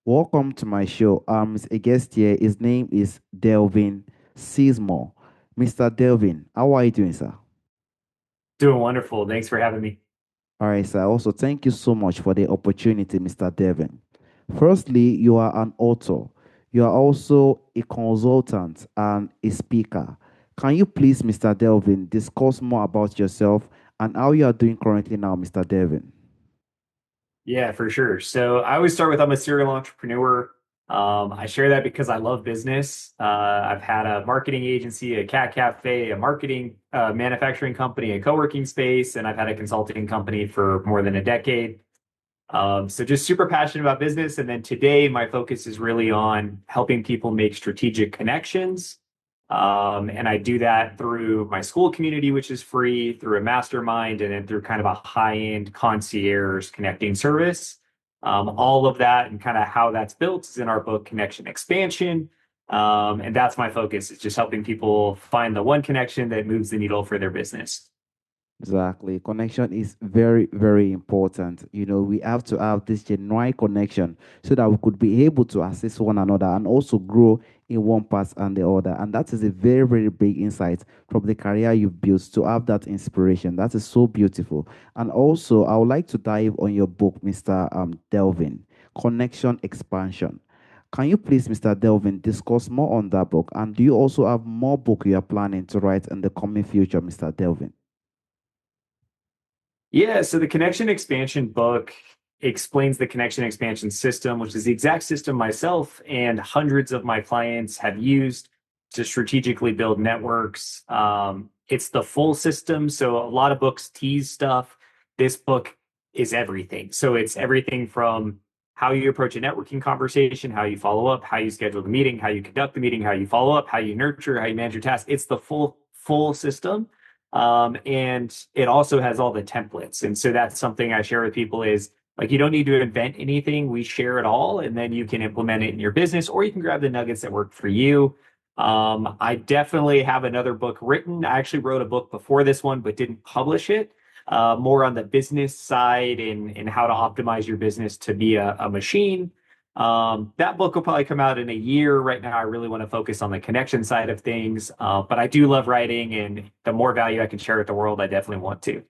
Welcome to my show. A guest here. His name is Delvin Sizemore. Mr. Delvin, how are you doing, sir? Doing wonderful. Thanks for having me. All right, sir. Also, thank you so much for the opportunity, Mr. Devin. Firstly, you are an author. You are also a consultant and a speaker. Can you please, Mr. Delvin, discuss more about yourself and how you are doing currently now, Mr. Devin? Yeah, for sure. So I always start with I'm a serial entrepreneur. I share that because I love business. I've had a marketing agency, a cat cafe, a marketing manufacturing company, a co-working space, and I've had a consulting company for more than a decade. So just super passionate about business. And then today, my focus is really on helping people make strategic connections. And I do that through my school community, which is free, through a mastermind, and then through kind of a high-end concierge connecting service. All of that and kind of how that's built is in our book, Connection Expansion. And that's my focus. It's just helping people find the one connection that moves the needle for their business. Exactly. Connection is very, very important. We have to have this genuine connection so that we could be able to assist one another and also grow in one path and the other. And that is a very, very big insight from the career you've built to have that inspiration. That is so beautiful. And also, I would like to dive on your book, Mr. Delvin, Connection Expansion. Can you please, Mr. Delvin, discuss more on that book? And do you also have more book you are planning to write in the coming future, Mr. Delvin? Yeah, so the connection expansion book explains the connection expansion system, which is the exact system myself and hundreds of my clients have used to strategically build networks. It's the full system. So a lot of books tease stuff. This book is everything. So it's everything from how you approach a networking conversation, how you follow up, how you schedule the meeting, how you conduct the meeting, how you follow up, how you nurture, how you manage your tasks. It's the full system. And it also has all the templates. And so that's something I share with people is like, you don't need to invent anything. We share it all, and then you can implement it in your business, or you can grab the nuggets that work for you. I definitely have another book written. I actually wrote a book before this one, but didn't publish it. More on the business side and how to optimize your business to be a machine. That book will probably come out in a year. Right now, I really want to focus on the connection side of things. But I do love writing, and the more value I can share with the world, I definitely want to.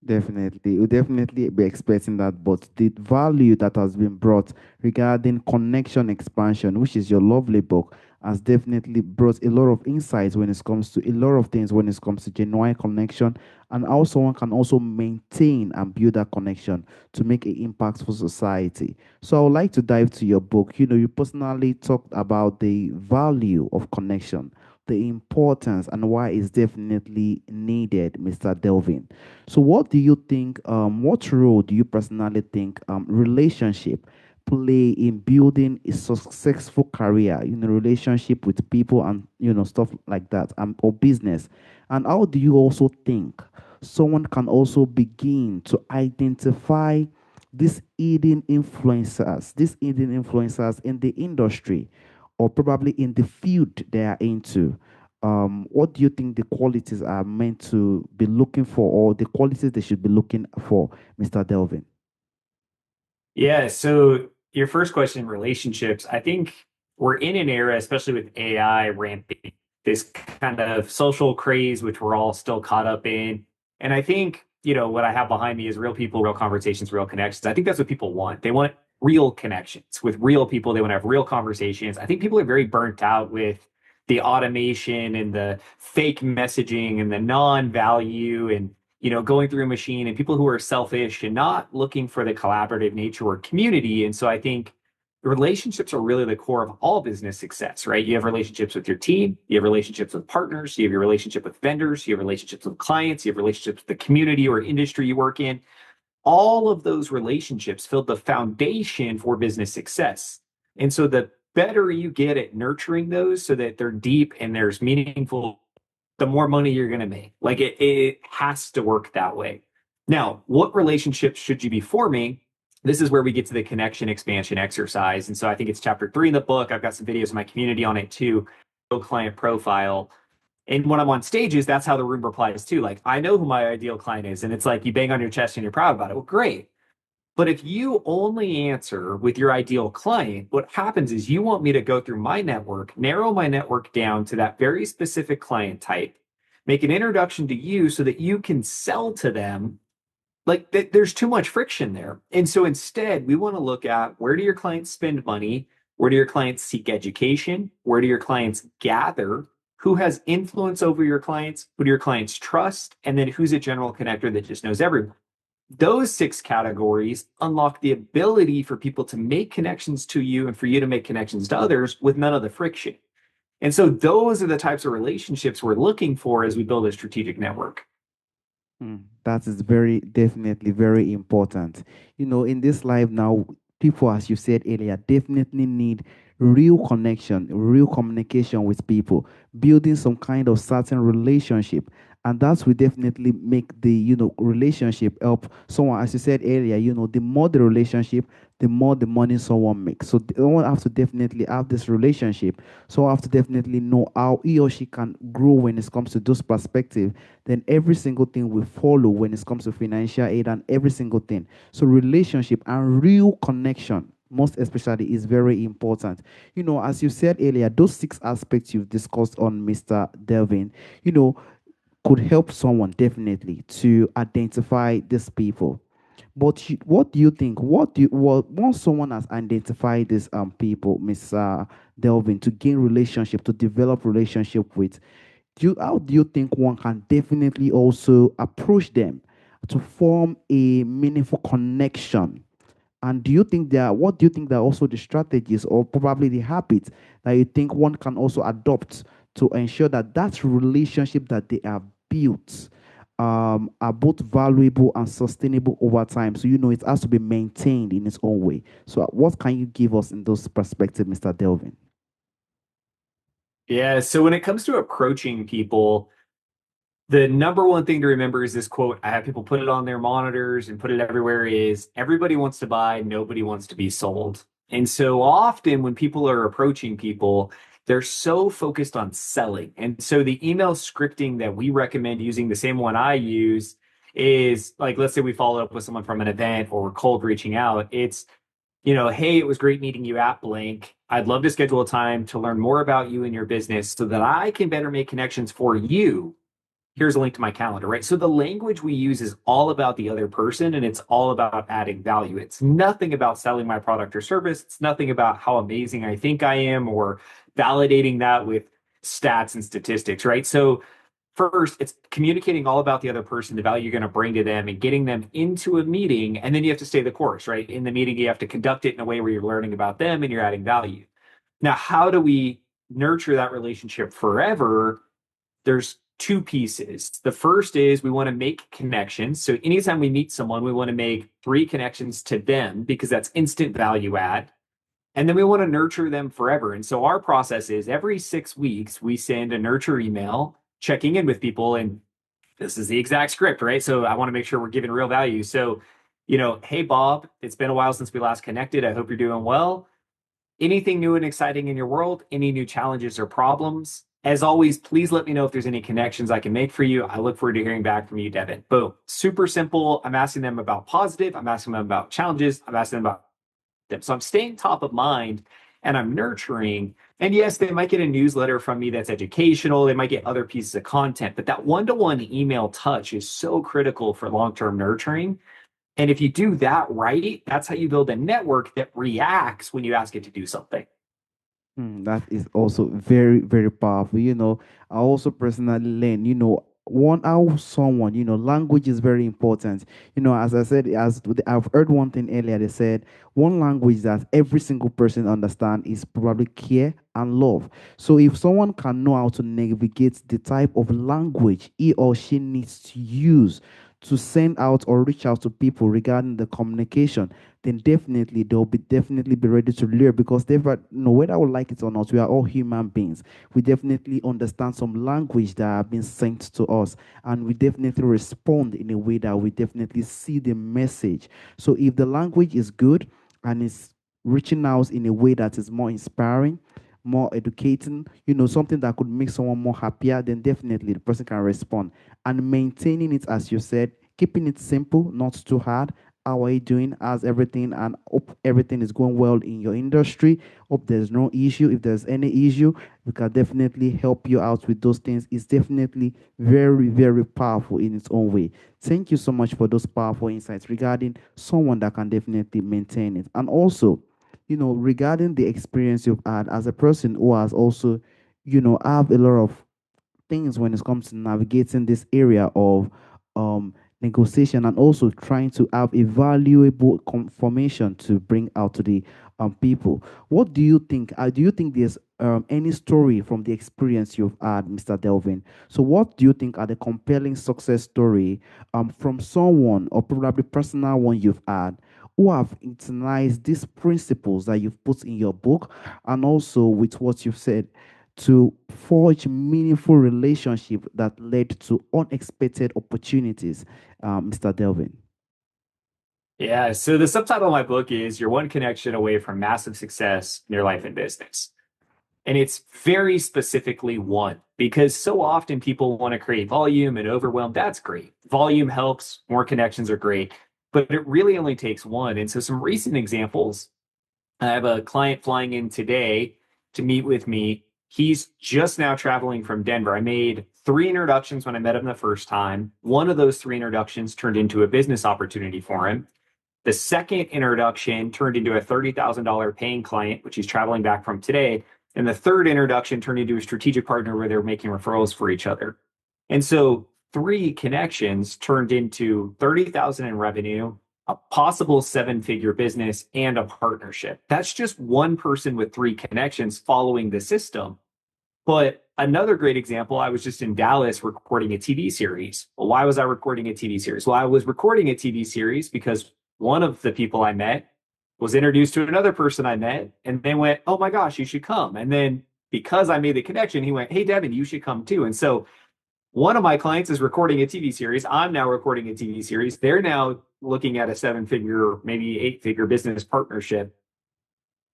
Definitely, we'll definitely be expecting that. But the value that has been brought regarding connection expansion, which is your lovely book, has definitely brought a lot of insights when it comes to a lot of things when it comes to genuine connection, and also one can also maintain and build that connection to make an impact for society. So I would like to dive to your book. You personally talked about the value of connection, the importance, and why it's definitely needed, Mr. Delvin. So, what do you think? What role do you personally think relationship play in building a successful career? Relationship with people and stuff like that, or business. And how do you also think someone can also begin to identify these hidden influencers in the industry, or probably in the field they are into? What do you think the qualities are meant to be looking for, or the qualities they should be looking for, Mr. Delvin? Yeah. So your first question, relationships, I think we're in an era, especially with AI ramping, this kind of social craze, which we're all still caught up in. And I think, what I have behind me is real people, real conversations, real connections. I think that's what people want. They want real connections with real people. They want to have real conversations. I think people are very burnt out with the automation and the fake messaging and the non-value and going through a machine and people who are selfish and not looking for the collaborative nature or community. And so I think relationships are really the core of all business success, right? You have relationships with your team, you have relationships with partners, you have your relationship with vendors, you have relationships with clients, you have relationships with the community or industry you work in. All of those relationships build the foundation for business success. And so the better you get at nurturing those so that they're deep and there's meaningful, the more money you're going to make. Like it has to work that way. Now, what relationships should you be forming? This is where we get to the connection expansion exercise. And so I think it's chapter 3 in the book. I've got some videos in my community on it too. Client profile. And when I'm on stages, that's how the room replies too. Like, I know who my ideal client is. And it's like you bang on your chest and you're proud about it. Well, great. But if you only answer with your ideal client, what happens is you want me to go through my network, narrow my network down to that very specific client type, make an introduction to you so that you can sell to them. Like there's too much friction there. And so instead, we want to look at where do your clients spend money? Where do your clients seek education? Where do your clients gather? Who has influence over your clients? Who do your clients trust? And then who's a general connector that just knows everyone? Those six categories unlock the ability for people to make connections to you and for you to make connections to others with none of the friction. And so those are the types of relationships we're looking for as we build a strategic network. That is very definitely very important. In this life now, people, as you said earlier, definitely need real connection, real communication with people, building some kind of certain relationship. And that will definitely make the, relationship help someone, as you said earlier, the more the relationship, the more the money someone makes. So they don't have to definitely have this relationship. So I have to definitely know how he or she can grow when it comes to those perspectives, then every single thing will follow when it comes to financial aid and every single thing. So relationship and real connection, most especially, is very important. As you said earlier, those six aspects you've discussed on Mr. Delvin, you know, could help someone definitely to identify these people. But what do you think? Once someone has identified these people, Mr. Delvin, to gain relationship, to develop relationship with, how do you think one can definitely also approach them to form a meaningful connection? And what do you think that also the strategies or probably the habits that you think one can also adopt to ensure that that relationship that they have built are both valuable and sustainable over time? So it has to be maintained in its own way. So what can you give us in those perspectives, Mr. Delvin? Yeah. So when it comes to approaching people, the number one thing to remember is this quote. I have people put it on their monitors and put it everywhere is everybody wants to buy, nobody wants to be sold. And so often when people are approaching people, they're so focused on selling. And so the email scripting that we recommend using, the same one I use, is like, let's say we follow up with someone from an event or we're cold reaching out. It's, hey, it was great meeting you at blank. I'd love to schedule a time to learn more about you and your business so that I can better make connections for you. Here's a link to my calendar, right? So the language we use is all about the other person and it's all about adding value. It's nothing about selling my product or service. It's nothing about how amazing I think I am or validating that with stats and statistics, right? So first, it's communicating all about the other person, the value you're going to bring to them and getting them into a meeting. And then you have to stay the course, right? In the meeting, you have to conduct it in a way where you're learning about them and you're adding value. Now, how do we nurture that relationship forever? There's two pieces. The first is we want to make connections. So anytime we meet someone, we want to make three connections to them because that's instant value add. And then we want to nurture them forever. And so our process is every 6 weeks, we send a nurture email checking in with people. And this is the exact script, right? So I want to make sure we're giving real value. So, hey, Bob, it's been a while since we last connected. I hope you're doing well. Anything new and exciting in your world? Any new challenges or problems? As always, please let me know if there's any connections I can make for you. I look forward to hearing back from you, Devin. Boom. Super simple. I'm asking them about positive. I'm asking them about challenges. I'm asking them about them. So I'm staying top of mind and I'm nurturing. And yes, they might get a newsletter from me that's educational. They might get other pieces of content, but that one-to-one email touch is so critical for long-term nurturing. And if you do that right, that's how you build a network that reacts when you ask it to do something. That is also very, very powerful. I also personally learn, one how someone, language is very important. As I said, as I've heard one thing earlier, they said one language that every single person understand is probably care and love. So if someone can know how to navigate the type of language he or she needs to use to send out or reach out to people regarding the communication, then definitely they'll definitely be ready to learn, because they've whether we like it or not, we are all human beings. We definitely understand some language that have been sent to us, and we definitely respond in a way that we definitely see the message. So if the language is good and is reaching out in a way that is more inspiring, more educating, something that could make someone more happier, then definitely the person can respond. And maintaining it, as you said, keeping it simple, not too hard, how are you doing? How's everything? And hope everything is going well in your industry. Hope there's no issue. If there's any issue, we can definitely help you out with those things. It's definitely very, very powerful in its own way. Thank you so much for those powerful insights regarding someone that can definitely maintain it. And also, regarding the experience you've had as a person who has also, have a lot of things when it comes to navigating this area of negotiation, and also trying to have a valuable confirmation to bring out to the people. What do you think? Do you think there's any story from the experience you've had, Mr. Delvin? So, what do you think are the compelling success story from someone, or probably personal one you've had, who have internalized these principles that you've put in your book, and also with what you've said, to forge meaningful relationship that led to unexpected opportunities, Mr. Delvin? Yeah. So the subtitle of my book is You're One Connection Away from Massive Success in Your Life and Business. And it's very specifically one because so often people want to create volume and overwhelm. That's great. Volume helps, more connections are great, but it really only takes one. And so, some recent examples, I have a client flying in today to meet with me. He's just now traveling from Denver. I made three introductions when I met him the first time. One of those three introductions turned into a business opportunity for him. The second introduction turned into a $30,000 paying client, which he's traveling back from today. And the third introduction turned into a strategic partner where they're making referrals for each other. And so three connections turned into 30,000 in revenue, a possible seven-figure business, and a partnership. That's just one person with three connections following the system. But another great example, I was just in Dallas recording a TV series. Well, why was I recording a TV series? Well, I was recording a TV series because one of the people I met was introduced to another person I met, and they went, "Oh my gosh, you should come." And then because I made the connection, he went, "Hey, Devin, you should come too." And so one of my clients is recording a TV series. I'm now recording a TV series. They're now looking at a seven-figure, maybe eight-figure business partnership.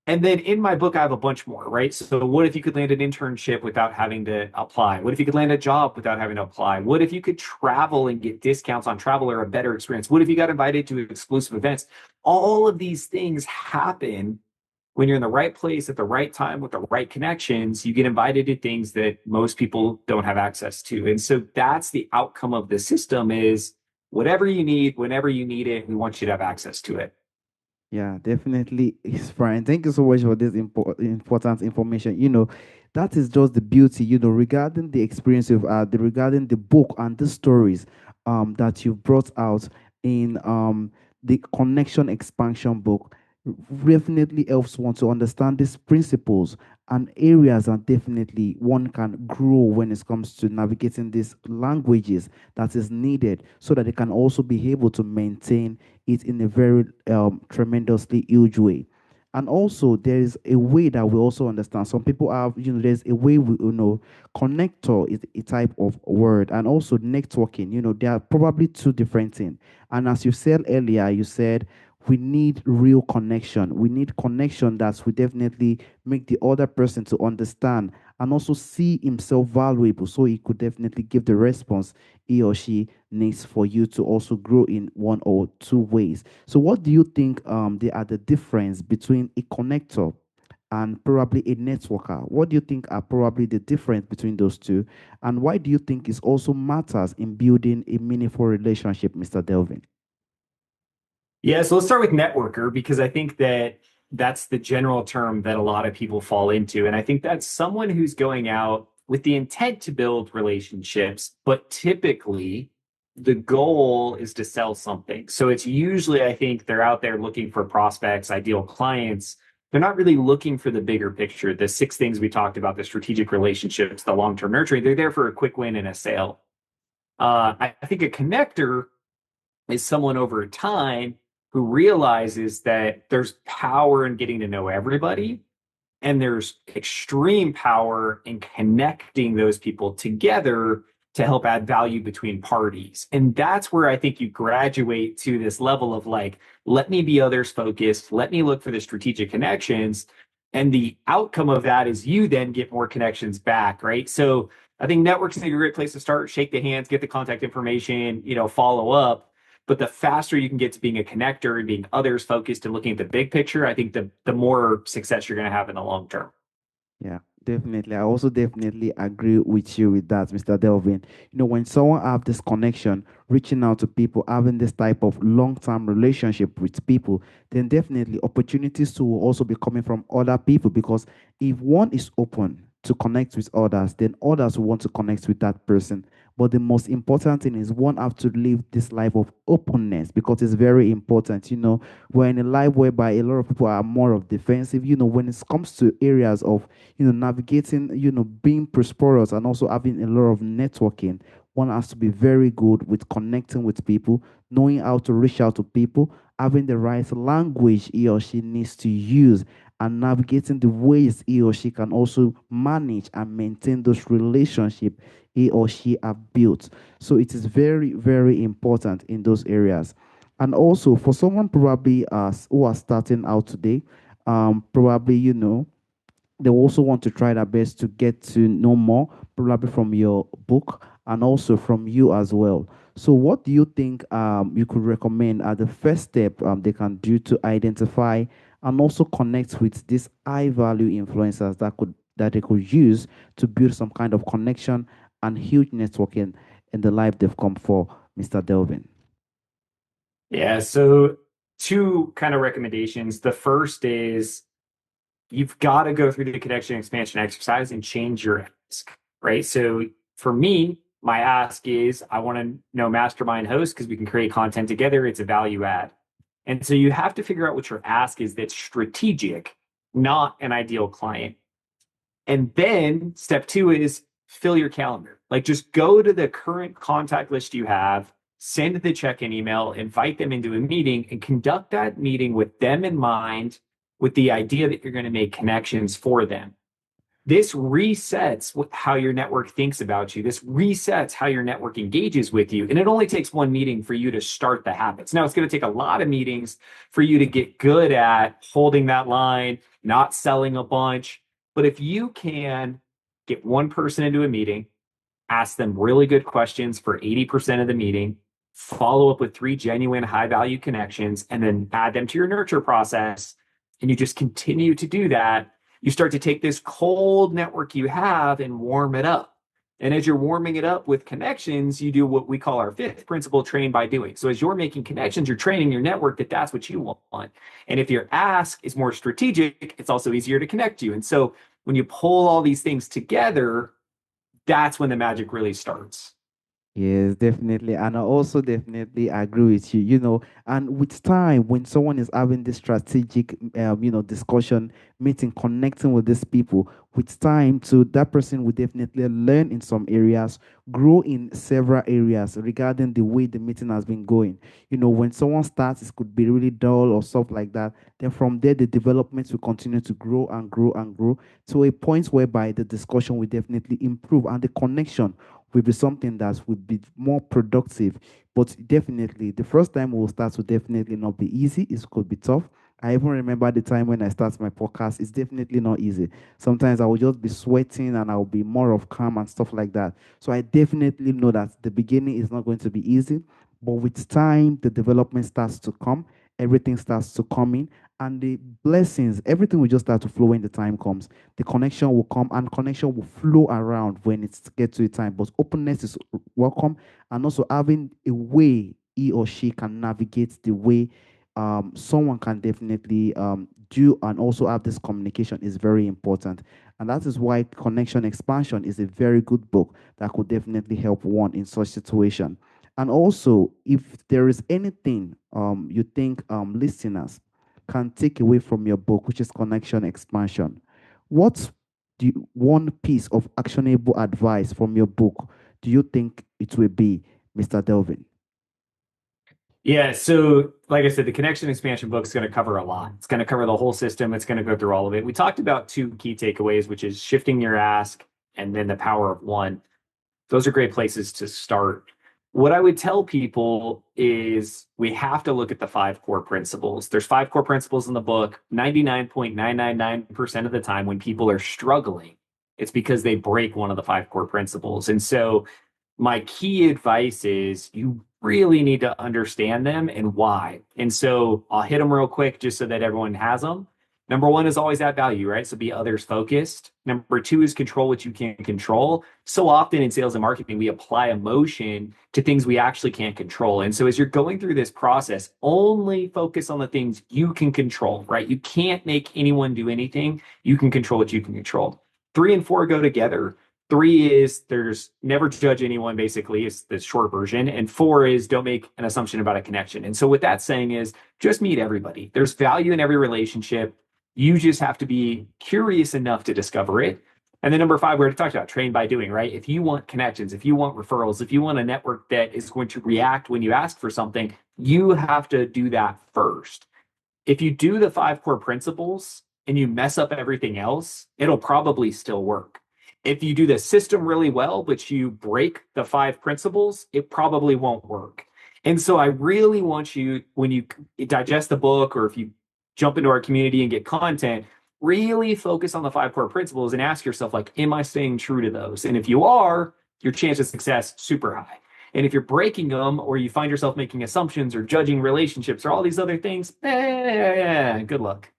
And then in my book, I have a bunch more, right? So, what if you could land an internship without having to apply? What if you could land a job without having to apply? What if you could travel and get discounts on travel or a better experience? What if you got invited to exclusive events? All of these things happen when you're in the right place at the right time with the right connections. You get invited to things that most people don't have access to. And so that's the outcome of the system is whatever you need, whenever you need it, we want you to have access to it. Yeah, definitely. It's fine. Thank you so much for this important information. That is just the beauty, regarding the experience you've had, regarding the book and the stories that you've brought out in the Connection Expansion book. Definitely helps one to understand these principles and areas, and definitely one can grow when it comes to navigating these languages that is needed, so that they can also be able to maintain it in a very tremendously huge way. And also, there is a way that we also understand. Some people have, there's a way we, connector is a type of word, and also networking. They are probably two different things. And as you said earlier, you said we need real connection. We need connection that will definitely make the other person to understand and also see himself valuable, so he could definitely give the response he or she needs for you to also grow in one or two ways. So, what do you think they are the difference between a connector and probably a networker? What do you think are probably the difference between those two? And why do you think it also matters in building a meaningful relationship, Mr. Delvin? Yeah, so let's start with networker because I think that that's the general term that a lot of people fall into. And I think that's someone who's going out with the intent to build relationships, but typically the goal is to sell something. So it's usually, I think, they're out there looking for prospects, ideal clients. They're not really looking for the bigger picture, the six things we talked about, the strategic relationships, the long term nurturing. They're there for a quick win and a sale. I think a connector is someone over time who realizes that there's power in getting to know everybody and there's extreme power in connecting those people together to help add value between parties. And that's where I think you graduate to this level of like, let me be others focused, let me look for the strategic connections. And the outcome of that is you then get more connections back, right? So I think networking is a great place to start. Shake the hands, get the contact information, follow up. But the faster you can get to being a connector and being others focused and looking at the big picture, I think the more success you're going to have in the long term. Yeah, definitely. I also definitely agree with you with that, Mr. Delvin. When someone have this connection, reaching out to people, having this type of long-term relationship with people, then definitely opportunities to will also be coming from other people because if one is open to connect with others, then others will want to connect with that person. But the most important thing is one have to live this life of openness because it's very important. We're in a life whereby a lot of people are more of defensive. When it comes to areas of navigating, being prosperous and also having a lot of networking, one has to be very good with connecting with people, knowing how to reach out to people, having the right language he or she needs to use, and navigating the ways he or she can also manage and maintain those relationships he or she have built. So it is very, very important in those areas. And also for someone probably who are starting out today, probably they also want to try their best to get to know more, probably from your book and also from you as well. So, what do you think you could recommend as the first step they can do to identify and also connect with these high value influencers that they could use to build some kind of connection and huge networking in the life they've come for, Mr. Delvin? Yeah, so two kind of recommendations. The first is you've got to go through the connection expansion exercise and change your ask, right? So for me, my ask is I want to know mastermind host because we can create content together. It's a value add. And so you have to figure out what your ask is that's strategic, not an ideal client. And then step two is fill your calendar. Like just go to the current contact list you have, send the check-in email, invite them into a meeting, and conduct that meeting with them in mind, with the idea that you're going to make connections for them. This resets how your network thinks about you. This resets how your network engages with you. And it only takes one meeting for you to start the habits. Now, it's going to take a lot of meetings for you to get good at holding that line, not selling a bunch. But if you can get one person into a meeting, ask them really good questions for 80% of the meeting, follow up with three genuine high value connections, and then add them to your nurture process, and you just continue to do that, you start to take this cold network you have and warm it up. And as you're warming it up with connections, you do what we call our fifth principle, train by doing. So as you're making connections, you're training your network that that's what you want. And if your ask is more strategic, it's also easier to connect you. And so when you pull all these things together, that's when the magic really starts. Yes, definitely. And I also definitely agree with you, and with time, when someone is having this strategic, discussion, meeting, connecting with these people, with time, too, that person will definitely learn in some areas, grow in several areas regarding the way the meeting has been going. When someone starts, it could be really dull or stuff like that. Then from there, the developments will continue to grow and grow and grow to a point whereby the discussion will definitely improve and the connection will be something that would be more productive. But definitely, the first time we'll start will definitely not be easy. It could be tough. I even remember the time when I started my podcast. It's definitely not easy. Sometimes I will just be sweating and I'll be more of calm and stuff like that. So I definitely know that the beginning is not going to be easy. But with time, the development starts to come, everything starts to come in, and the blessings, everything will just start to flow when the time comes. The connection will come and connection will flow around when it gets to the time. But openness is welcome, and also having a way he or she can navigate the way someone can definitely do and also have this communication is very important. And that is why Connection Expansion is a very good book that could definitely help one in such situation. And also, if there is anything you think listeners can take away from your book, which is Connection Expansion, what one piece of actionable advice from your book do you think it will be, Mr. Delvin? Yeah, so like I said, the connection expansion book is going to cover a lot. It's going to cover the whole system. It's going to go through all of it. We talked about two key takeaways, which is shifting your ask and then the power of one. Those are great places to start. What I would tell people is we have to look at the five core principles. There's five core principles in the book. 99.999% of the time when people are struggling, it's because they break one of the five core principles. And so my key advice is you really need to understand them and why. And so I'll hit them real quick just so that everyone has them. Number one is always add value, right? So be others focused. Number two is control what you can control. So often in sales and marketing, we apply emotion to things we actually can't control. And so as you're going through this process, only focus on the things you can control, right? You can't make anyone do anything. You can control what you can control. Three and four go together. Three is there's never judge anyone, basically, is the short version. And four is don't make an assumption about a connection. And so what that's saying is just meet everybody. There's value in every relationship. You just have to be curious enough to discover it. And then number five, we already talked about train by doing, right? If you want connections, if you want referrals, if you want a network that is going to react when you ask for something, you have to do that first. If you do the five core principles and you mess up everything else, it'll probably still work. If you do the system really well, but you break the five principles, it probably won't work. And so I really want you, when you digest the book or if you jump into our community and get content, really focus on the five core principles and ask yourself, like, am I staying true to those? And if you are, your chance of success super high. And if you're breaking them or you find yourself making assumptions or judging relationships or all these other things, good luck.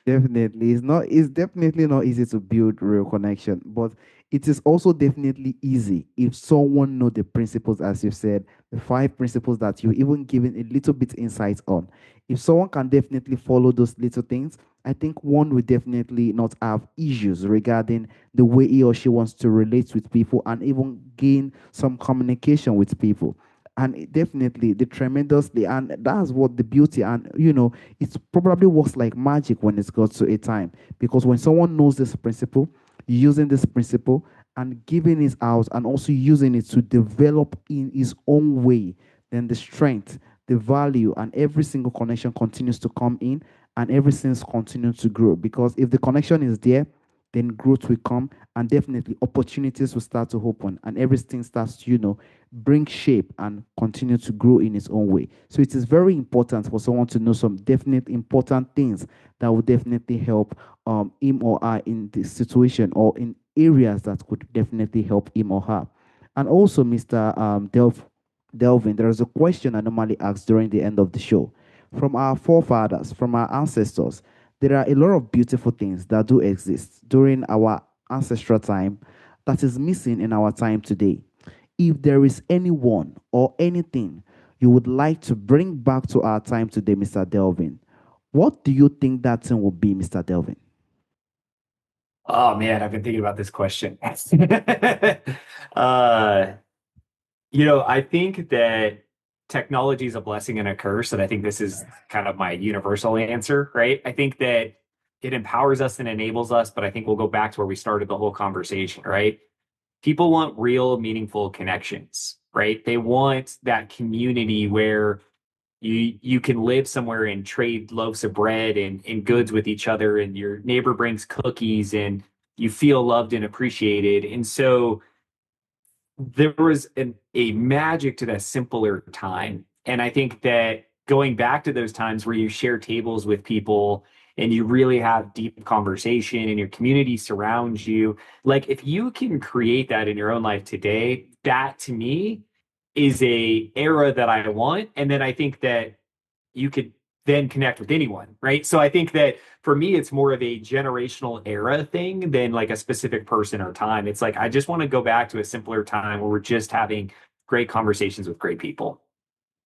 Definitely. It's definitely not easy to build real connection, but it is also definitely easy if someone know the principles, as you said, the five principles that you even given a little bit insight on. If someone can definitely follow those little things, I think one will definitely not have issues regarding the way he or she wants to relate with people and even gain some communication with people. And definitely the tremendously, and that's what the beauty, and it probably works like magic when it's got to a time, because when someone knows this principle, using this principle and giving it out and also using it to develop in his own way, then the strength, the value, and every single connection continues to come in, and everything continues to grow, because if the connection is there, then growth will come, and definitely opportunities will start to open, and everything starts to bring shape and continue to grow in its own way. So it is very important for someone to know some definite important things that will definitely help him or her in this situation, or in areas that could definitely help him or her. And also, Mr. Delvin, there is a question I normally ask during the end of the show. From our forefathers, from our ancestors, there are a lot of beautiful things that do exist during our ancestral time that is missing in our time today. If there is anyone or anything you would like to bring back to our time today, Mr. Delvin, what do you think that thing will be, Mr. Delvin? Oh man, I've been thinking about this question. uh, I think that technology is a blessing and a curse, and I think this is kind of my universal answer, right? I think that it empowers us and enables us, but I think we'll go back to where we started the whole conversation, right? People want real, meaningful connections, right? They want that community where you can live somewhere and trade loaves of bread and goods with each other, and your neighbor brings cookies and you feel loved and appreciated. And so there was a magic to that simpler time. And I think that going back to those times where you share tables with people and you really have deep conversation and your community surrounds you, like if you can create that in your own life today, that to me is a era that I want. And then I think that you could then connect with anyone, right? So I think that for me, it's more of a generational era thing than like a specific person or time. It's like I just want to go back to a simpler time where we're just having great conversations with great people.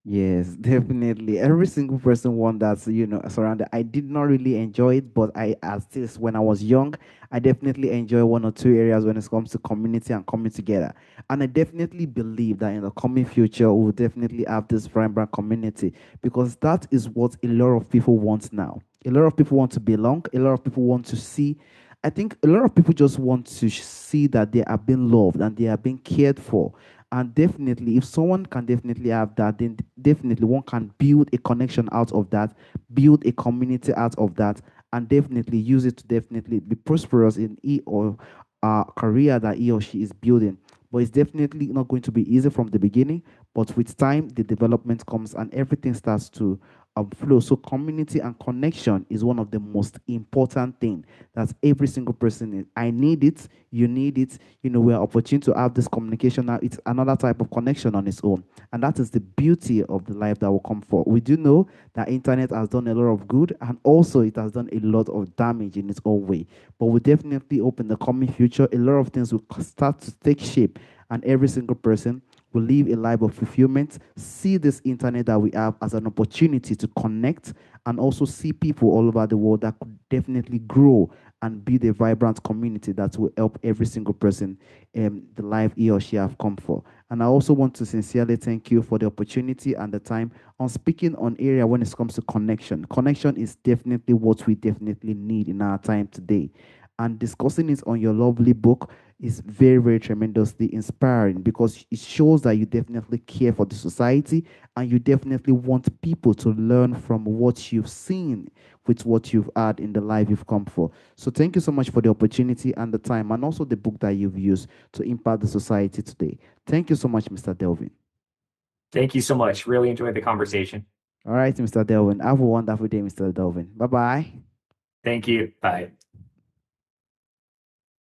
Yes, definitely. Every single person one that's surrounded. I did not really enjoy it, but I as this when I was young, I definitely enjoy one or two areas when it comes to community and coming together. And I definitely believe that in the coming future we'll definitely have this vibrant community, because that is what a lot of people want now. A lot of people want to belong, a lot of people want to see. I think a lot of people just want to see that they are being loved and they are being cared for. And definitely, if someone can definitely have that, then definitely one can build a connection out of that, build a community out of that, and definitely use it to definitely be prosperous in he or career that he or she is building. But it's definitely not going to be easy from the beginning. But with time, the development comes and everything starts to flow. So community and connection is one of the most important thing that every single person is. I need it, you need it. We're opportune to have this communication now. It's another type of connection on its own. And that is the beauty of the life that will come forth. We do know that internet has done a lot of good, and also it has done a lot of damage in its own way. But we definitely hope in the coming future, a lot of things will start to take shape, and every single person will live a life of fulfillment, see this internet that we have as an opportunity to connect, and also see people all over the world that could definitely grow and build a vibrant community that will help every single person the life he or she have come for. And I also want to sincerely thank you for the opportunity and the time on speaking on area when it comes to connection. Connection is definitely what we definitely need in our time today. And discussing it on your lovely book is very, very tremendously inspiring, because it shows that you definitely care for the society, and you definitely want people to learn from what you've seen with what you've had in the life you've come for. So thank you so much for the opportunity and the time, and also the book that you've used to impact the society today. Thank you so much, Mr. Delvin. Thank you so much. Really enjoyed the conversation. All right, Mr. Delvin. Have a wonderful day, Mr. Delvin. Bye bye. Thank you. Bye.